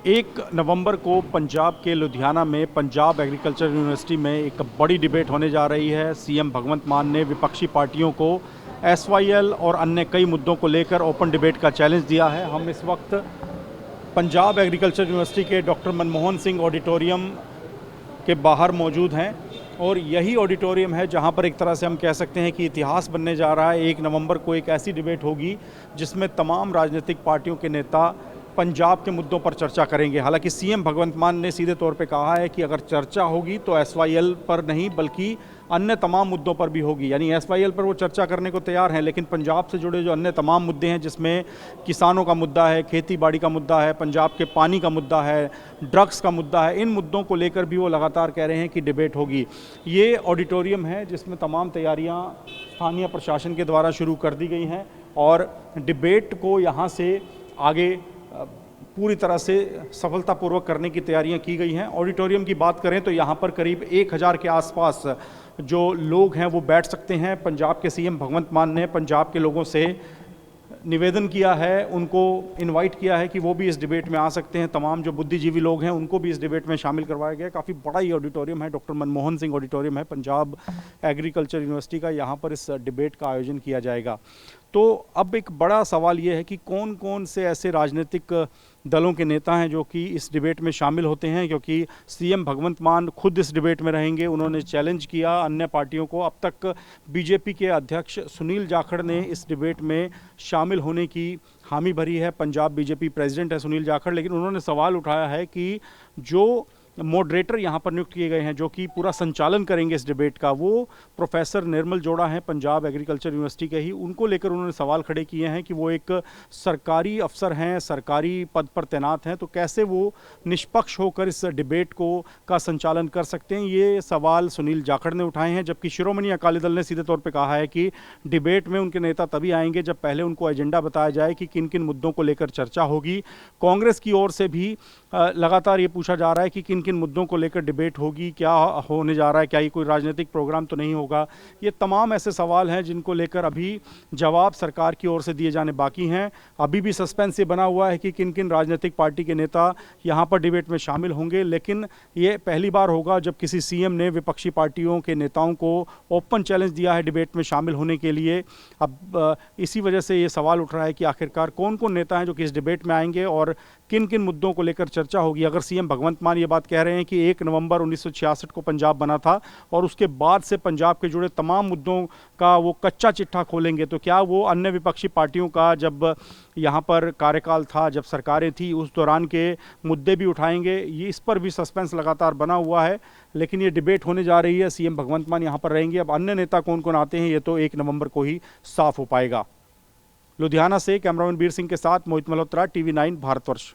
1 नवंबर को पंजाब के लुधियाना में पंजाब एग्रीकल्चर यूनिवर्सिटी में एक बड़ी डिबेट होने जा रही है। सीएम भगवंत मान ने विपक्षी पार्टियों को एसवाईएल और अन्य कई मुद्दों को लेकर ओपन डिबेट का चैलेंज दिया है। हम इस वक्त पंजाब एग्रीकल्चर यूनिवर्सिटी के डॉक्टर मनमोहन सिंह ऑडिटोरियम के बाहर मौजूद हैं और यही ऑडिटोरियम है जहां पर एक तरह से हम कह सकते हैं कि इतिहास बनने जा रहा है। 1 नवंबर को एक ऐसी डिबेट होगी जिसमें तमाम राजनीतिक पार्टियों के नेता पंजाब के मुद्दों पर चर्चा करेंगे। हालांकि सीएम भगवंत मान ने सीधे तौर पे कहा है कि अगर चर्चा होगी तो एसवाईएल पर नहीं बल्कि अन्य तमाम मुद्दों पर भी होगी। यानी एसवाईएल पर वो चर्चा करने को तैयार हैं, लेकिन पंजाब से जुड़े जो अन्य तमाम मुद्दे हैं जिसमें किसानों का मुद्दा है, खेती बाड़ी का मुद्दा है, पंजाब के पानी का मुद्दा है, ड्रग्स का मुद्दा है, इन मुद्दों को लेकर भी वो लगातार कह रहे हैं कि डिबेट होगी। ये ऑडिटोरियम है जिसमें तमाम तैयारियाँ स्थानीय प्रशासन के द्वारा शुरू कर दी गई हैं और डिबेट को यहाँ से आगे पूरी तरह से सफलतापूर्वक करने की तैयारियां की गई हैं। ऑडिटोरियम की बात करें तो यहाँ पर करीब 1000 के आसपास जो लोग हैं वो बैठ सकते हैं। पंजाब के सीएम भगवंत मान ने पंजाब के लोगों से निवेदन किया है, उनको इनवाइट किया है कि वो भी इस डिबेट में आ सकते हैं। तमाम जो बुद्धिजीवी लोग हैं उनको भी इस डिबेट में शामिल करवाया गया। काफ़ी बड़ा ये ऑडिटोरियम है, डॉक्टर मनमोहन सिंह ऑडिटोरियम है पंजाब एग्रीकल्चर यूनिवर्सिटी का। यहाँ पर इस डिबेट का आयोजन किया जाएगा। तो अब एक बड़ा सवाल ये है कि कौन कौन से ऐसे राजनीतिक दलों के नेता हैं जो कि इस डिबेट में शामिल होते हैं, क्योंकि सीएम भगवंत मान खुद इस डिबेट में रहेंगे। उन्होंने चैलेंज किया अन्य पार्टियों को। अब तक बीजेपी के अध्यक्ष सुनील जाखड़ ने इस डिबेट में शामिल होने की हामी भरी है। पंजाब बीजेपी प्रेसिडेंट है सुनील जाखड़, लेकिन उन्होंने सवाल उठाया है कि जो मॉडरेटर यहाँ पर नियुक्त किए गए हैं जो कि पूरा संचालन करेंगे इस डिबेट का, वो प्रोफेसर निर्मल जोड़ा हैं पंजाब एग्रीकल्चर यूनिवर्सिटी के ही। उनको लेकर उन्होंने सवाल खड़े किए हैं कि वो एक सरकारी अफसर हैं, सरकारी पद पर तैनात हैं, तो कैसे वो निष्पक्ष होकर इस डिबेट को का संचालन कर सकते हैं। ये सवाल सुनील जाखड़ ने उठाए हैं, जबकि शिरोमणि अकाली दल ने सीधे तौर पर कहा है कि डिबेट में उनके नेता तभी आएंगे जब पहले उनको एजेंडा बताया जाए कि किन किन मुद्दों को लेकर चर्चा होगी। कांग्रेस की ओर से भी लगातार ये पूछा जा रहा है कि किन किन मुद्दों को लेकर डिबेट होगी, क्या होने जा रहा है, क्या ये कोई राजनीतिक प्रोग्राम तो नहीं होगा। ये तमाम ऐसे सवाल हैं जिनको लेकर अभी जवाब सरकार की ओर से दिए जाने बाकी हैं। अभी भी सस्पेंस ये बना हुआ है कि किन किन राजनीतिक पार्टी के नेता यहाँ पर डिबेट में शामिल होंगे, लेकिन ये पहली बार होगा जब किसी सीएम ने विपक्षी पार्टियों के नेताओं को ओपन चैलेंज दिया है डिबेट में शामिल होने के लिए। अब इसी वजह से ये सवाल उठ रहा है कि आखिरकार कौन कौन नेता हैं जो कि इस डिबेट में आएंगे और किन किन मुद्दों को लेकर चर्चा होगी। अगर सीएम भगवंत मान ये बात कह रहे हैं कि 1 नवंबर 1966 को पंजाब बना था और उसके बाद से पंजाब के जुड़े तमाम मुद्दों का वो कच्चा चिट्ठा खोलेंगे, तो क्या वो अन्य विपक्षी पार्टियों का जब यहाँ पर कार्यकाल था, जब सरकारें थी, उस दौरान के मुद्दे भी उठाएंगे। ये इस पर भी सस्पेंस लगातार बना हुआ है, लेकिन ये डिबेट होने जा रही है। सीएम भगवंत मान यहाँ पर रहेंगे। अब अन्य नेता कौन कौन आते हैं ये तो 1 नवंबर को ही साफ हो पाएगा। लुधियाना से कैमरामैन वीर सिंह के साथ मोहित मल्होत्रा, TV9 भारतवर्ष।